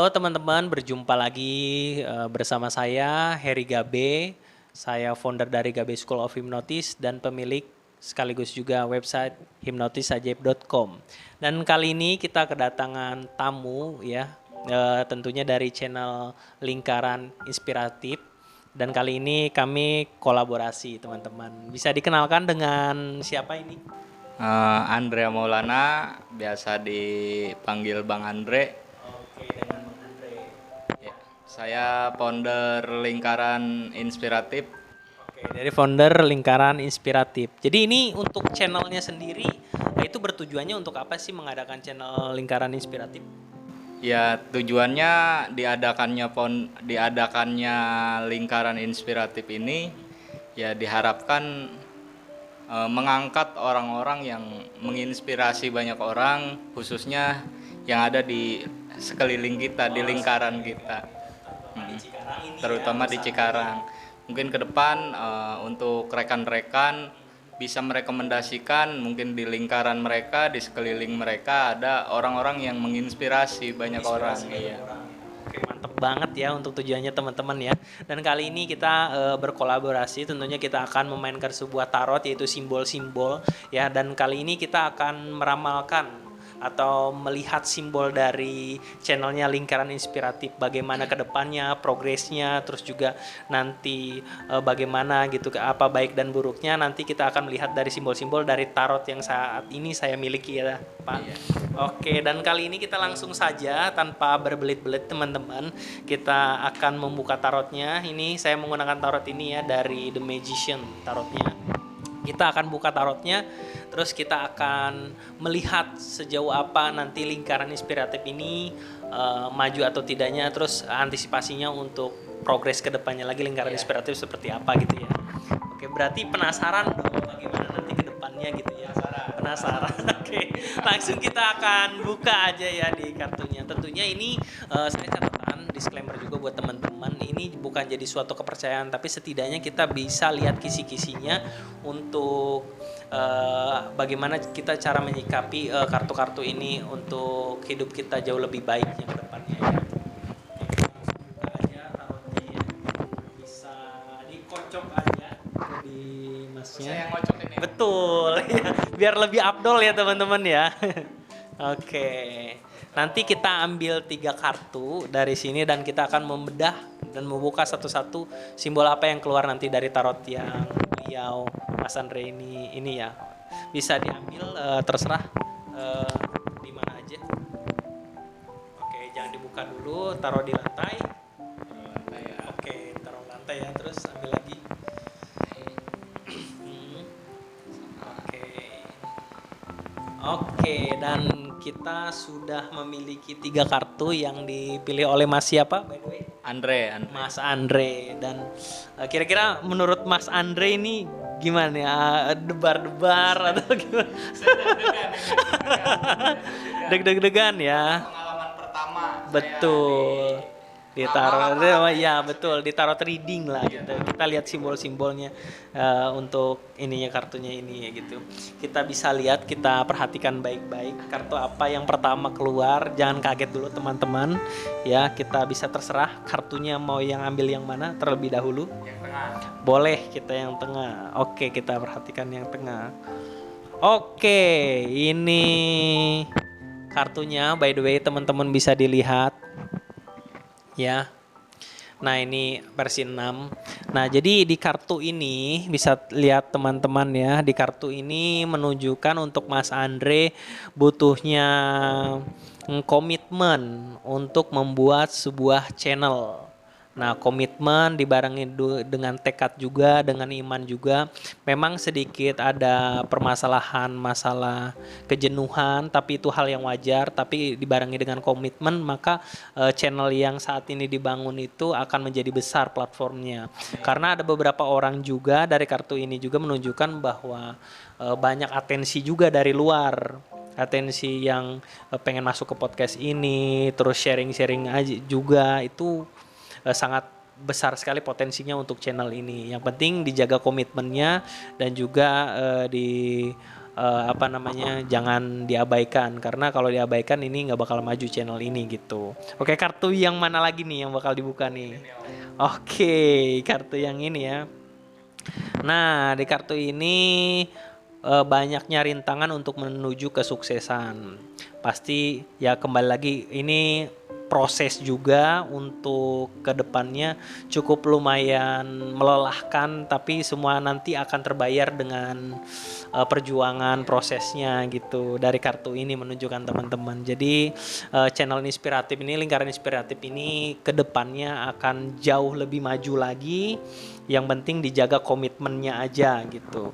Halo teman-teman, berjumpa lagi bersama saya Heri Gabe. Saya founder dari Gabe School of Hypnosis dan pemilik sekaligus juga website hipnotisajaib.com. Dan kali ini kita kedatangan tamu ya, tentunya dari channel Lingkaran Inspiratif. Dan kali ini kami kolaborasi teman-teman. Bisa dikenalkan dengan siapa ini? Andrea Maulana, biasa dipanggil Bang Andre. Oke, dengan Bang Andre. Ya, saya founder Lingkaran Inspiratif. Oke, dari founder Lingkaran Inspiratif. Jadi ini untuk channelnya sendiri, itu bertujuannya untuk apa sih mengadakan channel Lingkaran Inspiratif? Ya, tujuannya diadakannya Lingkaran Inspiratif ini ya diharapkan mengangkat orang-orang yang menginspirasi banyak orang, khususnya yang ada di sekeliling kita, di lingkaran kita. Terutama di Cikarang. Mungkin ke depan untuk rekan-rekan bisa merekomendasikan mungkin di lingkaran mereka, di sekeliling mereka ada orang-orang yang menginspirasi banyak orang. Iya. Oke, mantep banget ya untuk tujuannya teman-teman ya. Dan kali ini kita berkolaborasi, tentunya kita akan memainkan sebuah tarot yaitu simbol-simbol ya. Dan kali ini kita akan meramalkan atau melihat simbol dari channelnya Lingkaran Inspiratif, bagaimana kedepannya progresnya, terus juga nanti bagaimana gitu, apa baik dan buruknya, nanti kita akan melihat dari simbol-simbol dari tarot yang saat ini saya miliki ya Pak. Iya. Oke, dan kali ini kita langsung saja tanpa berbelit-belit teman-teman, kita akan membuka tarotnya. Ini saya menggunakan tarot ini ya dari The Magician tarotnya. Kita akan buka tarotnya, terus kita akan melihat sejauh apa nanti Lingkaran Inspiratif ini maju atau tidaknya, terus antisipasinya untuk progres ke depannya lagi Lingkaran Inspiratif seperti apa gitu ya. Oke, berarti penasaran dong bagaimana nanti ke depannya gitu ya. Penasaran. Oke, langsung kita akan buka aja ya di kartunya. Tentunya ini saya catatan disclaimer juga buat teman-teman, ini bukan jadi suatu kepercayaan, tapi setidaknya kita bisa lihat kisi-kisinya untuk bagaimana kita cara menyikapi kartu-kartu ini untuk hidup kita jauh lebih baik yang kedepannya ya. Buka aja tarotnya ya. Bisa dikocok aja di masnya. Saya ngocokin ya. Betul, biar lebih afdol ya teman-teman ya. Oke, nanti kita ambil 3 kartu dari sini dan kita akan membedah dan membuka satu-satu simbol apa yang keluar nanti dari tarot yang beliau Mas Andre ini ya. Bisa diambil terserah di mana aja. Oke, jangan dibuka dulu, taruh di lantai. Oke, taruh lantai ya, terus ambil lagi. Oke, dan kita sudah memiliki 3 kartu yang dipilih oleh Mas siapa by the way? Andre. Mas Andre. Dan kira-kira menurut Mas Andre ini gimana ya? Debar-debar atau gimana? Deg-degan ya. Pengalaman pertama. Betul. Ditaruh ya betul, ditaruh reading lah gitu. Kita lihat simbol-simbolnya untuk ininya kartunya ini ya gitu. Kita bisa lihat, kita perhatikan baik-baik kartu apa yang pertama keluar. Jangan kaget dulu teman-teman ya, kita bisa terserah kartunya mau yang ambil yang mana terlebih dahulu. Yang tengah. Boleh kita yang tengah. Oke, kita perhatikan yang tengah. Oke, ini kartunya by the way teman-teman bisa dilihat ya. Nah, ini versi 6. Nah, jadi di kartu ini bisa lihat teman-teman ya, di kartu ini menunjukkan untuk Mas Andre butuhnya komitmen untuk membuat sebuah channel. Nah, komitmen dibarengi dengan tekad juga, dengan iman juga. Memang sedikit ada permasalahan, masalah kejenuhan, tapi itu hal yang wajar. Tapi dibarengi dengan komitmen, maka channel yang saat ini dibangun itu akan menjadi besar platformnya. Karena ada beberapa orang juga dari kartu ini juga menunjukkan bahwa banyak atensi juga dari luar. Atensi yang pengen masuk ke podcast ini, terus sharing-sharing aja juga, itu sangat besar sekali potensinya untuk channel ini. Yang penting dijaga komitmennya dan juga apa namanya, jangan diabaikan, karena kalau diabaikan ini nggak bakal maju channel ini gitu. Oke, kartu yang mana lagi nih yang bakal dibuka nih? Oke, kartu yang ini ya. Nah, di kartu ini banyaknya rintangan untuk menuju kesuksesan. Pasti ya, kembali lagi ini proses juga untuk kedepannya cukup lumayan melelahkan, tapi semua nanti akan terbayar dengan perjuangan prosesnya gitu. Dari kartu ini menunjukkan teman-teman. Jadi channel inspiratif ini, lingkaran inspiratif ini kedepannya akan jauh lebih maju lagi. Yang penting dijaga komitmennya aja gitu.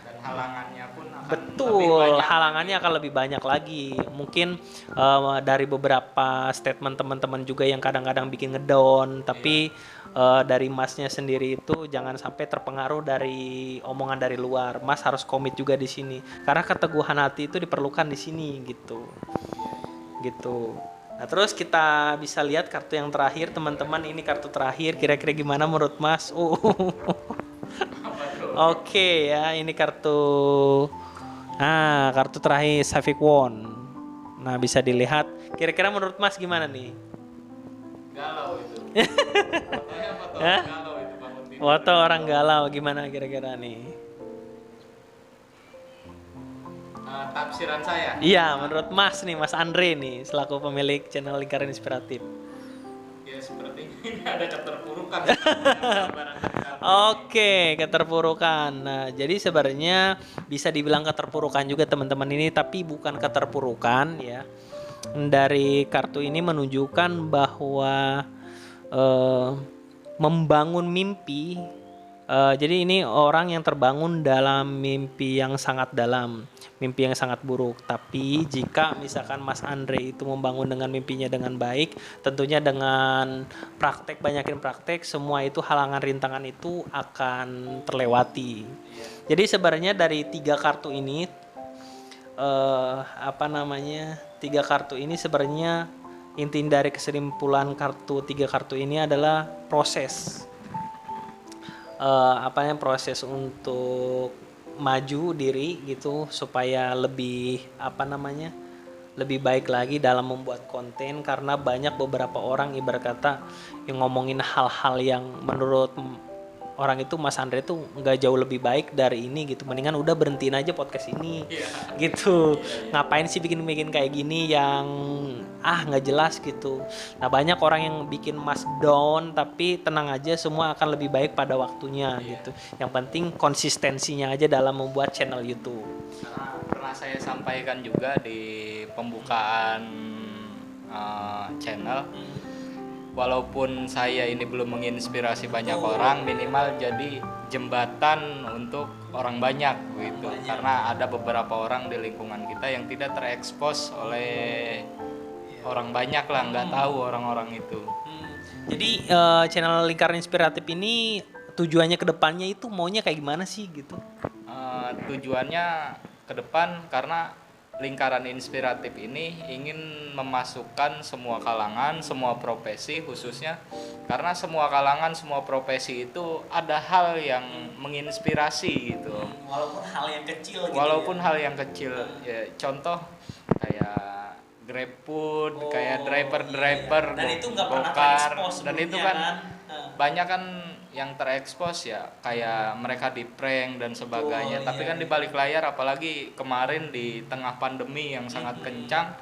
Dan halangannya pun akan lebih Betul, banyak halangannya lagi. akan lebih banyak lagi. Mungkin dari beberapa statement teman-teman juga yang kadang-kadang bikin ngedown, tapi dari Masnya sendiri itu jangan sampai terpengaruh dari omongan dari luar. Mas harus komit juga di sini, karena keteguhan hati itu diperlukan di sini gitu. Gitu. Nah, terus kita bisa lihat kartu yang terakhir, teman-teman. Ini kartu terakhir. Kira-kira gimana menurut Mas? Oke ya, ini kartu. Nah, kartu terakhir Savik Won. Nah, bisa dilihat. Kira-kira menurut Mas gimana nih? Galau itu. Fotonya foto Hah? galau itu, bangun tidur. Foto orang galau gimana kira-kira nih? Tafsiran saya. Iya, menurut Mas nih, Mas Andre nih, selaku pemilik channel Lingkaran Inspiratif. Ya seperti ini ada keterpurukan. Oke, keterpurukan. Nah, jadi sebenarnya bisa dibilang keterpurukan juga teman-teman ini, tapi bukan keterpurukan ya. Dari kartu ini menunjukkan bahwa eh, membangun mimpi. Jadi ini orang yang terbangun dalam mimpi yang sangat dalam, mimpi yang sangat buruk. Tapi jika misalkan Mas Andre itu membangun dengan mimpinya dengan baik, tentunya dengan praktek, banyakin praktek, semua itu halangan rintangan itu akan terlewati. Jadi sebenarnya dari tiga kartu ini, apa namanya, tiga kartu ini sebenarnya inti dari kesimpulan tiga kartu ini adalah proses. Proses untuk maju diri gitu, supaya lebih lebih baik lagi dalam membuat konten, karena banyak beberapa orang ibarat kata yang ngomongin hal-hal yang menurut orang itu Mas Andre tuh nggak jauh lebih baik dari ini gitu, mendingan udah berhentiin aja podcast ini gitu. Ngapain sih bikin kayak gini yang nggak jelas gitu. Nah, banyak orang yang bikin Mas down, tapi tenang aja, semua akan lebih baik pada waktunya gitu. Yang penting konsistensinya aja dalam membuat channel YouTube. Karena pernah saya sampaikan juga di pembukaan channel, walaupun saya ini belum menginspirasi banyak orang, minimal jadi jembatan untuk orang banyak gitu. Karena ada beberapa orang di lingkungan kita yang tidak terekspos oleh orang banyak lah, nggak tahu orang-orang itu. Jadi channel Lingkaran Inspiratif ini tujuannya ke depannya itu maunya kayak gimana sih gitu? Tujuannya ke depan, karena lingkaran inspiratif ini ingin memasukkan semua kalangan, semua profesi khususnya, karena semua kalangan, semua profesi itu ada hal yang menginspirasi gitu. Walaupun hal yang kecil gitu. Walaupun hal yang kecil, ya contoh kayak GrabFood, kayak driver-driver, Dan itu nggak pernah bokar, terekspos dan itu sebelumnya, kan kan? banyak kan yang terekspos ya, kayak mereka di prank dan sebagainya. Tapi kan di balik layar, apalagi kemarin di tengah pandemi yang sangat kencang,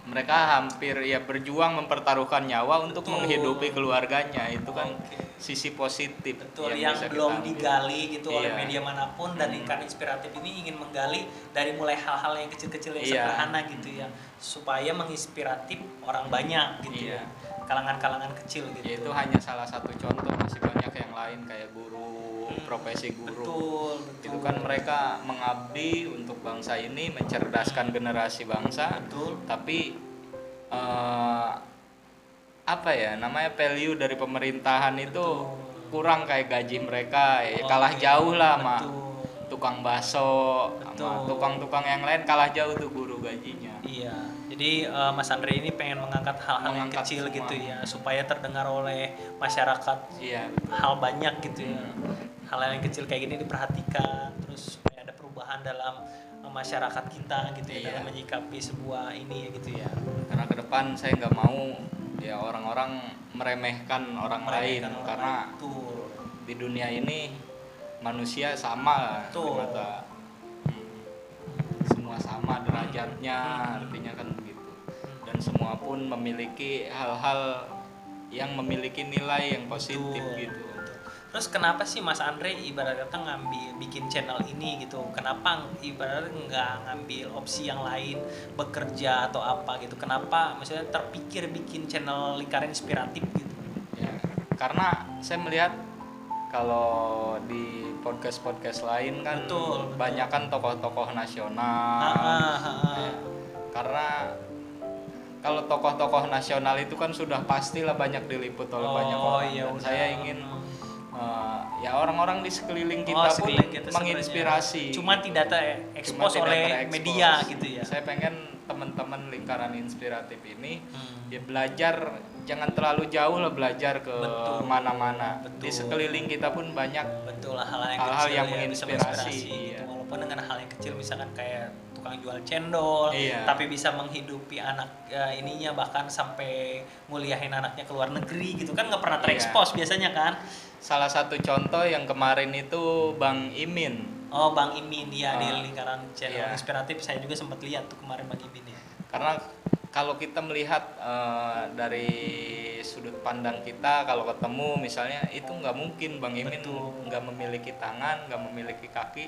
mereka hampir ya berjuang mempertaruhkan nyawa untuk menghidupi keluarganya. Itu kan sisi positif yang bisa belum kita ambil. digali gitu oleh Iya. media manapun. Dan Lingkaran Inspiratif ini ingin menggali dari mulai hal-hal yang kecil-kecil yang sederhana gitu ya, supaya menginspiratif orang banyak gitu Iya. ya, kalangan-kalangan kecil gitu. Ya, itu hanya salah satu contoh, masih banyak yang lain kayak guru, profesi guru. Betul. Itu kan mereka mengabdi untuk bangsa ini, mencerdaskan generasi bangsa. Betul. Tapi apa ya namanya, value dari pemerintahan itu kurang, kayak gaji mereka ya kalah jauh lah sama tukang bakso, sama tukang-tukang yang lain, kalah jauh tuh guru gajinya. Iya, jadi Mas Andre ini pengen mengangkat hal-hal yang Mengangkat kecil semua. gitu ya, supaya terdengar oleh masyarakat Iya. hal banyak gitu ya. Hal yang kecil kayak gini diperhatikan, terus supaya ada perubahan dalam masyarakat kita gitu ya, Iya. dalam menyikapi sebuah ini ya gitu ya. Karena ke depan saya nggak mau ya orang-orang meremehkan orang lain, Meremehkan orang karena lain. Betul. di dunia ini manusia sama di Betul. mata semua sama derajatnya, artinya kan begitu. Dan semua pun memiliki hal-hal yang memiliki nilai yang positif Betul, gitu. betul. Terus kenapa sih Mas Andre ibarat kata ngambil bikin channel ini gitu? Kenapa ibaratnya nggak ngambil opsi yang lain, bekerja atau apa gitu? Kenapa maksudnya terpikir bikin channel Lingkaran Inspiratif gitu? Ya, karena saya melihat kalau di podcast lain kan Betul, betul. banyak kan tokoh-tokoh nasional. Ya, karena kalau tokoh-tokoh nasional itu kan sudah pastilah banyak diliput oleh banyak orang. iya, Dan udah. saya ingin ya orang-orang di sekeliling kita pun sekeliling kita menginspirasi. sebenarnya. Cuman tidak terekspos Tidak oleh terekspos. media gitu ya. Saya pengen teman-teman Lingkaran Inspiratif ini ya belajar, jangan terlalu jauh lah belajar ke Betul. mana-mana. Betul. Di sekeliling kita pun banyak Betul lah, hal-hal yang Hal-hal kecil yang ya, bisa menginspirasi, gitu. iya. Walaupun dengan hal yang kecil misalkan kayak tukang jual cendol, Iya. tapi bisa menghidupi anak ininya, bahkan sampai nguliahin anaknya ke luar negeri gitu kan, nggak pernah Iya. terekspos biasanya kan. salah satu contoh yang kemarin itu Bang Imin. Oh, Bang Imin ya, di Ah, Lingkaran channel iya. Inspiratif saya juga sempat lihat tuh kemarin Bang Imin ya. Karena kalau kita melihat dari sudut pandang kita, kalau ketemu misalnya itu nggak mungkin Bang Imin Betul. nggak memiliki tangan, nggak memiliki kaki.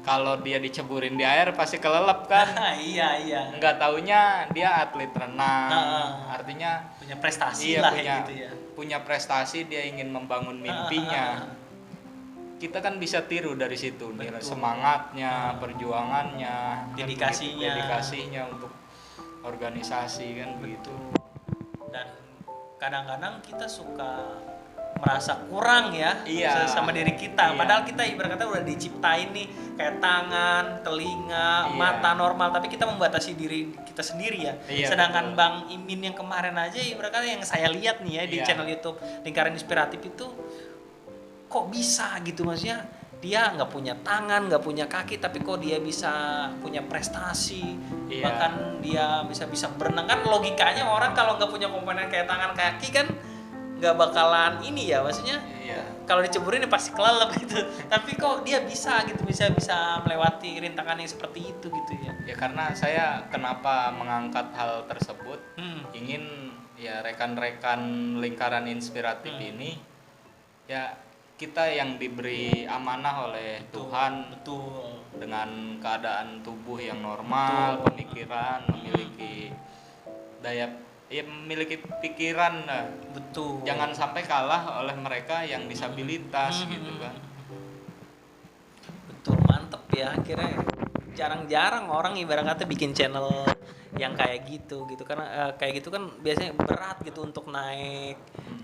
Kalau dia diceburin di air pasti kelelep kan. Iya, iya. Nggak taunya dia atlet renang. Ah. Artinya Punya prestasi iya lah punya ya gitu ya. punya prestasi, dia ingin membangun mimpinya. Kita kan bisa tiru dari situ, nilai Betul. semangatnya, perjuangannya, Dedikasinya. untuk organisasi kan begitu. Dan kadang-kadang kita suka merasa kurang ya Iya. sama diri kita, Iya. padahal kita ibarat kata udah diciptain nih kayak tangan, telinga, Iya. mata normal, tapi kita membatasi diri kita sendiri ya. Iya, Sedangkan betul. Bang Imin yang kemarin aja ibarat kata yang saya lihat nih ya di Iya. channel YouTube Lingkaran Inspiratif itu, kok bisa gitu, maksudnya dia nggak punya tangan, nggak punya kaki, tapi kok dia bisa punya prestasi. Iya. Bahkan dia bisa berenang. Kan logikanya orang kalau nggak punya komponen kayak tangan, kaki kan nggak bakalan ini ya, maksudnya Iya. kalau diceburin ya pasti kelelep gitu. Tapi kok dia bisa gitu, bisa melewati rintangan yang seperti itu gitu ya. Ya karena saya kenapa mengangkat hal tersebut, ingin ya rekan-rekan Lingkaran Inspiratif ini ya kita yang diberi amanah oleh Tuhan Betul. dengan keadaan tubuh yang normal, pemikiran, memiliki daya, ya memiliki pikiran lah. Betul. Jangan sampai kalah oleh mereka yang disabilitas gitu kan. Betul, mantep ya. Akhirnya jarang-jarang orang ibarat kata bikin channel yang kayak gitu karena kayak gitu kan biasanya berat gitu untuk naik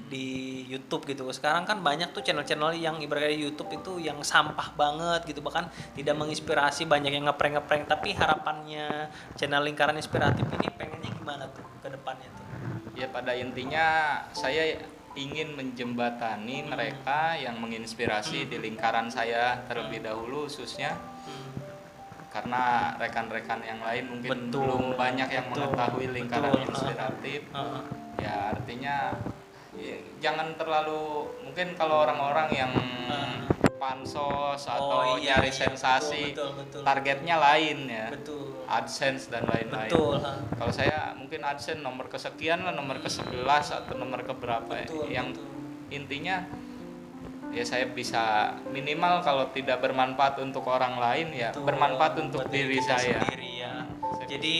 di YouTube gitu. Sekarang kan banyak tuh channel-channel yang ibaratnya YouTube itu yang sampah banget gitu, bahkan tidak menginspirasi, banyak yang ngeprank, tapi harapannya channel Lingkaran Inspiratif ini pengennya gimana tuh ke depannya tuh? Ya pada intinya saya ingin menjembatani mereka yang menginspirasi di lingkaran saya terlebih dahulu khususnya, karena rekan-rekan yang lain mungkin Betul. belum banyak yang Betul. mengetahui Lingkaran Betul. Inspiratif. Ya artinya ya, jangan terlalu, mungkin kalau orang-orang yang pansos atau nyari sensasi, betul. targetnya lain ya, Betul. AdSense dan lain-lain. Betul. Kalau saya mungkin AdSense nomor kesekian lah, nomor ke-11 atau nomor keberapa ya. Betul, Yang betul. intinya ya saya bisa minimal kalau tidak bermanfaat untuk orang lain ya Betul. bermanfaat untuk Buat diri kita saya. sendiri ya. Jadi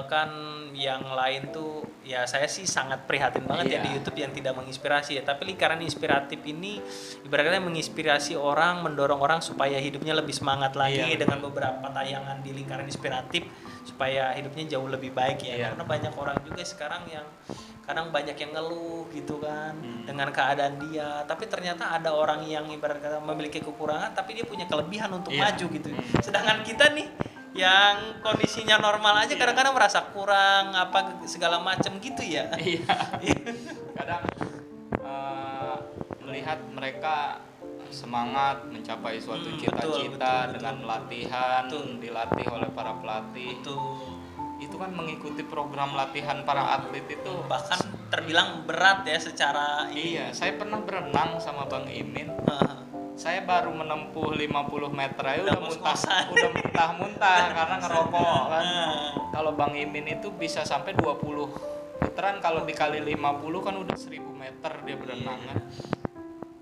kan yang lain tuh ya saya sih sangat prihatin banget ya Iya. di YouTube yang tidak menginspirasi ya. Tapi Lingkaran Inspiratif ini ibaratnya menginspirasi orang, mendorong orang supaya hidupnya lebih semangat lagi Iya. dengan beberapa tayangan di Lingkaran Inspiratif supaya hidupnya jauh lebih baik ya. Iya. Karena banyak orang juga sekarang yang kadang banyak yang ngeluh gitu kan dengan keadaan dia, tapi ternyata ada orang yang ibarat kata memiliki kekurangan tapi dia punya kelebihan untuk Iya. maju gitu. Sedangkan kita nih yang kondisinya normal aja kadang-kadang merasa kurang apa segala macam gitu ya. Iya. Kadang melihat mereka semangat mencapai suatu Betul, cita-cita betul, dengan betul. latihan, Betul. dilatih oleh para pelatih. Tuh. Itu kan mengikuti program latihan para atlet itu. Bahkan terbilang berat ya secara ini. Iya, saya pernah berenang sama Bang Imin. Heeh. Saya baru menempuh 50 meter aja Udah udah ngos-ngosan. udah muntah-muntah karena ngerokok kan. Heeh. Kalau Bang Imin itu bisa sampai 20 putaran, kalau dikali 50 kan udah 1000 meter dia berenang kan.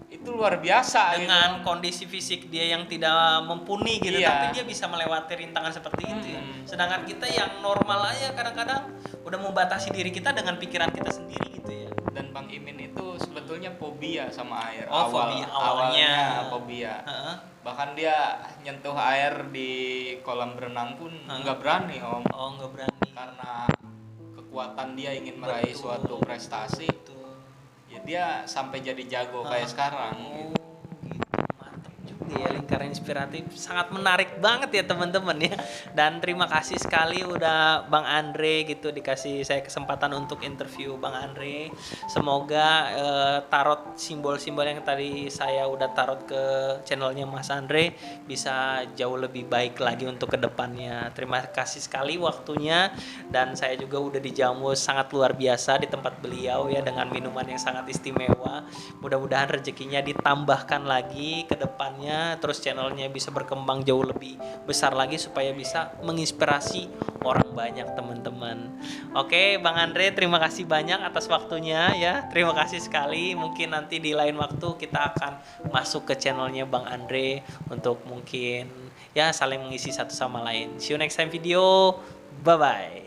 Itu luar biasa Dengan gitu. kondisi fisik dia yang tidak mumpuni gitu, Iya. tapi dia bisa melewati rintangan seperti itu ya. Sedangkan kita yang normal aja kadang-kadang udah membatasi diri kita dengan pikiran kita sendiri gitu ya. Dan Bang Imin itu sebetulnya fobia sama air. Oh, fobia awalnya. Fobia. Heeh. Bahkan dia nyentuh air di kolam berenang pun nggak berani Om, Oh, nggak berani. karena kekuatan dia ingin meraih Betul. suatu prestasi. Tuh. Ya dia sampai jadi jago kayak sekarang. Oh, gitu. Mantap juga ya, lingkaran inspiratif. Sangat menarik banget ya teman-teman ya. Dan terima kasih sekali udah Bang Andre gitu dikasih saya kesempatan untuk interview Bang Andre. Semoga tarot simbol-simbol yang tadi saya udah tarot ke channelnya Mas Andre bisa jauh lebih baik lagi untuk kedepannya. Terima kasih sekali waktunya, dan saya juga udah dijamu sangat luar biasa di tempat beliau ya dengan minuman yang sangat istimewa. Mudah-mudahan rezekinya ditambahkan lagi ke depannya, terus channelnya bisa berkembang jauh lebih besar lagi supaya bisa menginspirasi orang banyak teman-teman. Oke, Bang Andre, terima kasih banyak atas waktunya ya. Terima kasih sekali. Mungkin nanti di lain waktu kita akan masuk ke channelnya Bang Andre untuk mungkin ya saling mengisi satu sama lain. See you next time video. Bye bye.